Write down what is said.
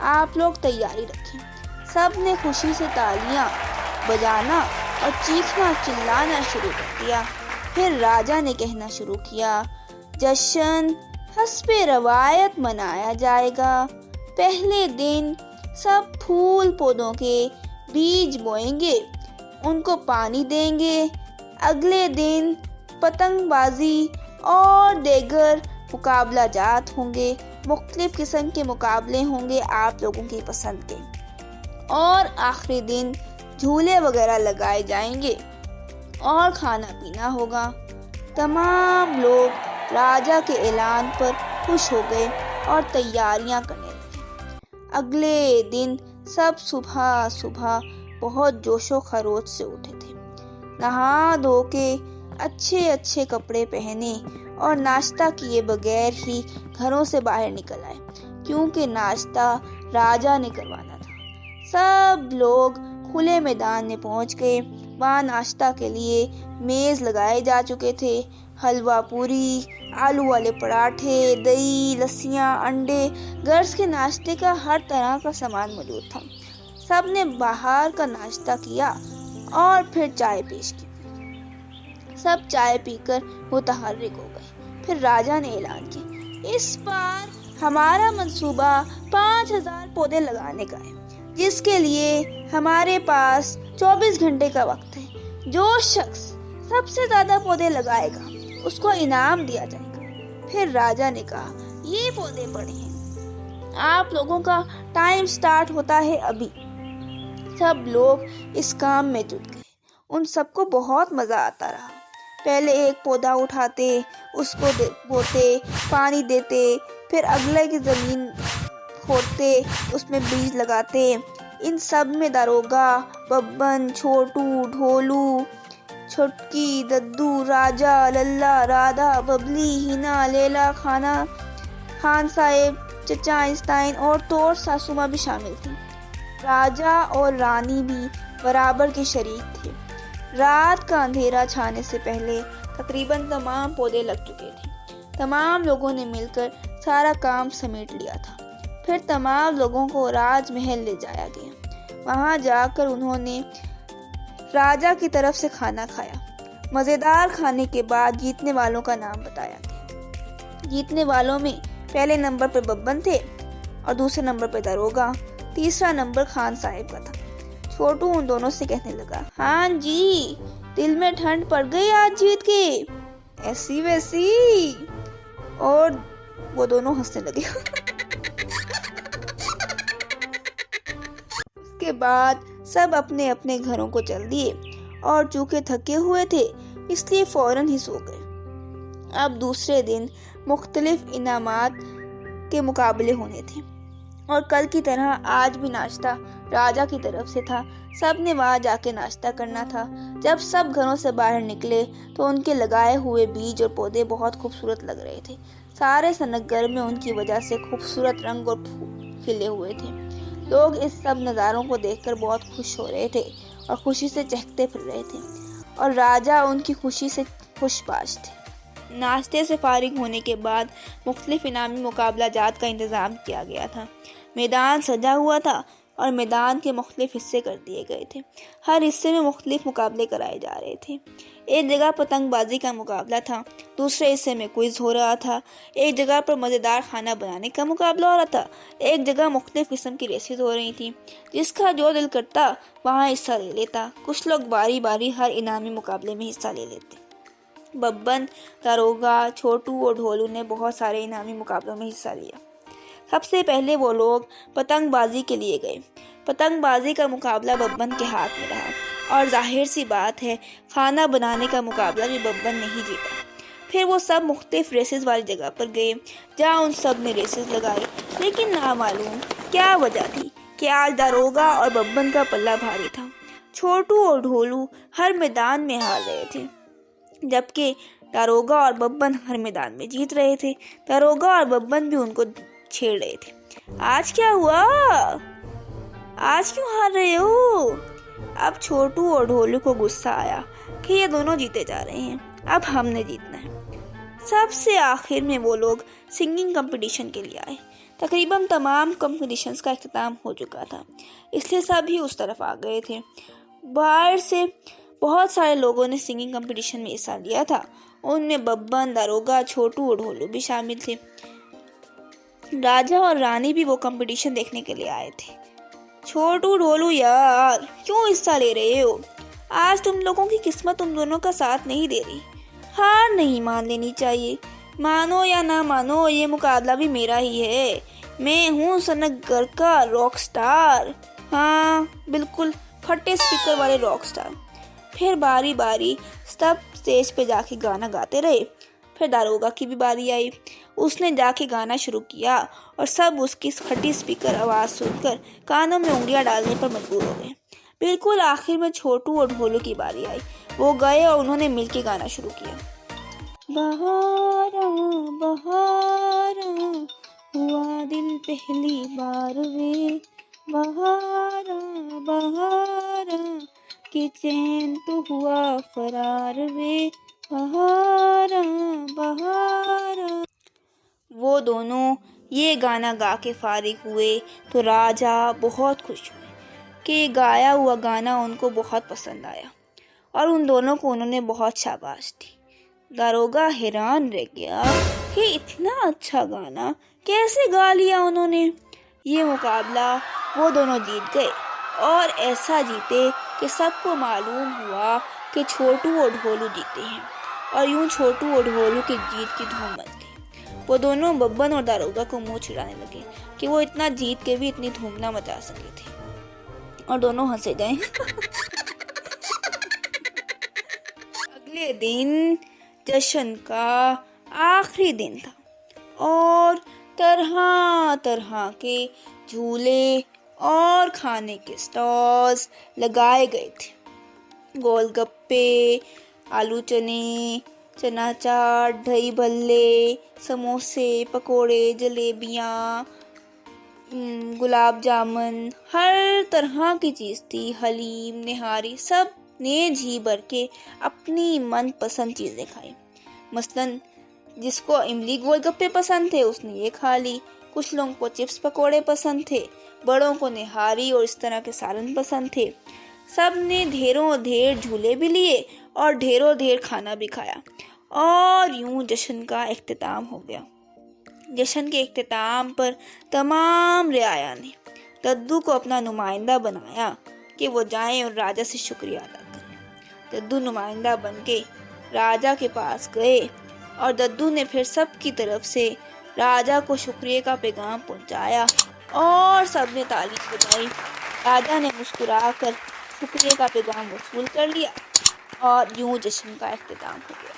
آپ لوگ تیاری رکھیں۔ سب نے خوشی سے تالیاں بجانا اور چیخنا چلانا شروع کر دیا۔ پھر راجا نے کہنا شروع کیا، جشن حسب روایت منایا جائے گا۔ پہلے دن سب پھول پودوں کے بیج بوئیں گے، ان کو پانی دیں گے۔ اگلے دن پتنگ بازی اور دیگر مقابلہ جات ہوں گے۔ مختلف قسم کے مقابلے ہوں گے آپ لوگوں کی پسند کے۔ اور آخری دن جھولے وغیرہ لگائے جائیں گے اور کھانا پینا ہوگا۔ تمام لوگ راجا کے اعلان پر خوش ہو گئے اور تیاریاں کرنے لگے۔ اگلے دن سب صبح بہت جوش و خروش سے اٹھے تھے، نہا دھو کے اچھے کپڑے پہنے اور ناشتہ کیے بغیر ہی گھروں سے باہر نکل آئے، کیونکہ ناشتہ راجا نے کروانا تھا۔ سب لوگ کھلے میدان میں پہنچ گئے۔ وہاں ناشتہ کے لیے میز لگائے جا چکے تھے۔ حلوہ پوری، آلو والے پراٹھے، دہی، لسیاں، انڈے، گرز کے ناشتے کا ہر طرح کا سامان موجود تھا۔ سب نے باہر کا ناشتہ کیا اور پھر چائے پیش کی۔ سب چائے پی کر متحرک ہو گئے۔ پھر راجا نے اعلان کیا، اس بار ہمارا منصوبہ 5000 پودے لگانے کا ہے، جس کے لیے ہمارے پاس 24 گھنٹے کا وقت ہے۔ جو شخص سب سے زیادہ پودے لگائے گا اس کو انعام دیا جائے گا۔ پھر راجا نے کہا، یہ پودے پڑھیں، آپ لوگوں کا ٹائم سٹارٹ ہوتا ہے ابھی۔ سب لوگ اس کام میں جٹ گئے۔ ان سب کو بہت مزہ آتا رہا۔ پہلے ایک پودا اٹھاتے، اس کو بوتے، پانی دیتے، پھر اگلے کی زمین کھودتے، اس میں بیج لگاتے۔ ان سب میں داروغہ، ببن، چھوٹو، ڈھولو، چھٹکی، ددو، راجا، للہ، رادھا، ببلی، ہینا، لیلا، خان صاحب، چچا آئنسٹائن اور طور ساسو ماں بھی شامل تھی۔ راجا اور رانی بھی برابر کے شریک تھے۔ رات کا اندھیرا چھانے سے پہلے تقریباً تمام پودے لگ چکے تھے۔ تمام لوگوں نے مل کر سارا کام سمیٹ لیا تھا۔ پھر تمام لوگوں کو راج محل لے جایا گیا۔ وہاں جا کر انہوں نے راجا کی طرف سے کھانا کھایا۔ مزیدار کھانے کے بعد جیتنے والوں کا نام بتایا گیا۔ جیتنے والوں میں پہلے نمبر پر ببن تھے اور دوسرے نمبر پر داروغہ، تیسرا نمبر خان صاحب کا تھا۔ چھوٹو ان دونوں سے کہنے لگا، ہاں جی، دل میں ٹھنڈ پڑ گئی آج جیت کے، ایسی ویسی۔ اور وہ دونوں ہنسنے لگے۔ اس کے بعد سب اپنے اپنے گھروں کو چل دیے اور چونکہ تھکے ہوئے تھے اس لیے فوراً ہی سو گئے۔ اب دوسرے دن مختلف انعامات کے مقابلے ہونے تھے اور کل کی طرح آج بھی ناشتہ راجا کی طرف سے تھا۔ سب نے وہاں جا کے ناشتہ کرنا تھا۔ جب سب گھروں سے باہر نکلے تو ان کے لگائے ہوئے بیج اور پودے بہت خوبصورت لگ رہے تھے۔ سارے سنگر میں ان کی وجہ سے خوبصورت رنگ اور پھول کھلے ہوئے تھے۔ لوگ اس سب نظاروں کو دیکھ کر بہت خوش ہو رہے تھے اور خوشی سے چہکتے پھر رہے تھے، اور راجا ان کی خوشی سے خوش باش تھے۔ ناشتے سے فارغ ہونے کے بعد مختلف انعامی مقابلہ جات کا انتظام کیا گیا تھا۔ میدان سجا ہوا تھا اور میدان کے مختلف حصے کر دیے گئے تھے۔ ہر حصے میں مختلف مقابلے کرائے جا رہے تھے۔ ایک جگہ پتنگ بازی کا مقابلہ تھا، دوسرے حصے میں کوئز ہو رہا تھا، ایک جگہ پر مزیدار کھانا بنانے کا مقابلہ ہو رہا تھا، ایک جگہ مختلف قسم کی ریسز ہو رہی تھیں۔ جس کا جو دل کرتا وہاں حصہ لے لیتا۔ کچھ لوگ باری باری ہر انعامی مقابلے میں حصہ لے لیتے۔ ببن، داروغہ، چھوٹو اور ڈھولو نے بہت سارے انعامی مقابلوں میں حصہ لیا۔ سب سے پہلے وہ لوگ پتنگ بازی کے لیے گئے۔ پتنگ بازی کا مقابلہ ببن کے ہاتھ میں رہا اور ظاہر سی بات ہے کھانا بنانے کا مقابلہ بھی ببن نے ہی جیتا۔ پھر وہ سب مختلف ریسز والی جگہ پر گئے جہاں ان سب نے ریسز لگائی، لیکن نامعلوم کیا وجہ تھی کہ آج داروغہ اور ببن کا پلہ بھاری تھا۔ چھوٹو اور ڈھولو ہر میدان میں ہار رہے تھے، جبکہ داروغہ اور ببن ہر میدان میں جیت رہے تھے۔ داروغہ اور ببن بھی ان کو چھیڑ رہے تھے۔ آج کیا ہوا؟ آج کیوں ہار رہے ہو؟ اب چھوٹو اور ڈھولو کو غصہ آیا کہ یہ دونوں جیتے جا رہے ہیں، اب ہم نے جیتنا ہے۔ سب سے آخر میں وہ لوگ سنگنگ کمپٹیشن کے لیے آئے۔ تقریباً تمام کمپٹیشنز کا اختتام ہو چکا تھا، اس لیے سب ہی اس طرف آ گئے تھے۔ باہر سے بہت سارے لوگوں نے سنگنگ کمپٹیشن میں حصہ لیا تھا، ان میں ببن، داروگا، چھوٹو اور ڈھولو بھی شامل تھے۔ راجہ اور رانی بھی وہ کمپٹیشن دیکھنے کے لیے آئے تھے۔ چھوٹو، ڈھولو یار، کیوں حصہ لے رہے ہو؟ آج تم لوگوں کی قسمت تم دونوں کا ساتھ نہیں دے رہی۔ ہار نہیں مان لینی چاہیے، مانو یا نہ مانو یہ مقابلہ بھی میرا ہی ہے۔ میں ہوں سنت گڑھ کا راک سٹار۔ ہاں بالکل، پھٹے سپیکر والے راک سٹار۔ پھر باری باری سب سٹیج پہ جا کے گانا گاتے رہے۔ پھر داروگا کی بھی باری آئی، اس نے جا کے گانا شروع کیا اور سب اس کی پھٹی سپیکر آواز سن کر کانوں میں انگلیاں ڈالنے پر مجبور ہو گئے۔ بالکل آخر میں چھوٹو اور ڈھولو کی باری آئی، وہ گئے اور انہوں نے مل کے گانا شروع کیا۔ بہاراں بہاراں ہوا دل پہلی بار وے، بہاراں بہاراں کہ چین تو ہوا فرار وے، بہاراں بہاراں۔ وہ دونوں یہ گانا گا کے فارغ ہوئے تو راجہ بہت خوش ہوئے کہ گایا ہوا گانا ان کو بہت پسند آیا اور ان دونوں کو انہوں نے بہت شاباش دی۔ داروگا حیران رہ گیا کہ اتنا اچھا گانا کیسے گا لیا انہوں نے۔ یہ مقابلہ وہ دونوں جیت گئے اور ایسا جیتے کہ سب کو معلوم ہوا کہ چھوٹو اور ڈھولو جیتے ہیں، اور یوں چھوٹو اور ڈھولو کی جیت کی دھوم مچ گئی۔ وہ دونوں ببن اور داروگا کو منہ چھڑانے لگے کہ وہ اتنا جیت کے بھی اتنی دھوم نہ مچا سکے تھے، اور دونوں ہنسے گئے۔ اگلے دن جشن کا آخری دن تھا اور طرح طرح کے جھولے اور کھانے کے سٹالز لگائے گئے تھے۔ گول گپے، آلو چنے، چنا چاٹ، دہی بھلے، سموسے، پکوڑے، جلیبیاں، گلاب جامن، ہر طرح کی چیز تھی۔ حلیم، نہاری، سب نے جی بھر کے اپنی من پسند چیزیں کھائی۔ مثلاً جس کو املی گول گپے پسند تھے اس نے یہ کھا لی، کچھ لوگوں کو چپس پکوڑے پسند تھے، بڑوں کو نہاری اور اس طرح کے سالن پسند تھے۔ سب نے ڈھیروں ڈھیر جھولے بھی لیے اور ڈھیروں ڈھیر کھانا بھی کھایا، اور یوں جشن کا اختتام ہو گیا۔ جشن کے اختتام پر تمام رعایا نے ددو کو اپنا نمائندہ بنایا کہ وہ جائیں اور راجہ سے شکریہ ادا کریں۔ ددو نمائندہ بن کے راجہ کے پاس گئے اور ددو نے پھر سب کی طرف سے راجہ کو شکریہ کا پیغام پہنچایا اور سب نے تالی بجائی۔ راجہ نے مسکرا کر شکریہ کا پیغام وصول کر لیا اور یوں جشن کا اختتام ہو گیا۔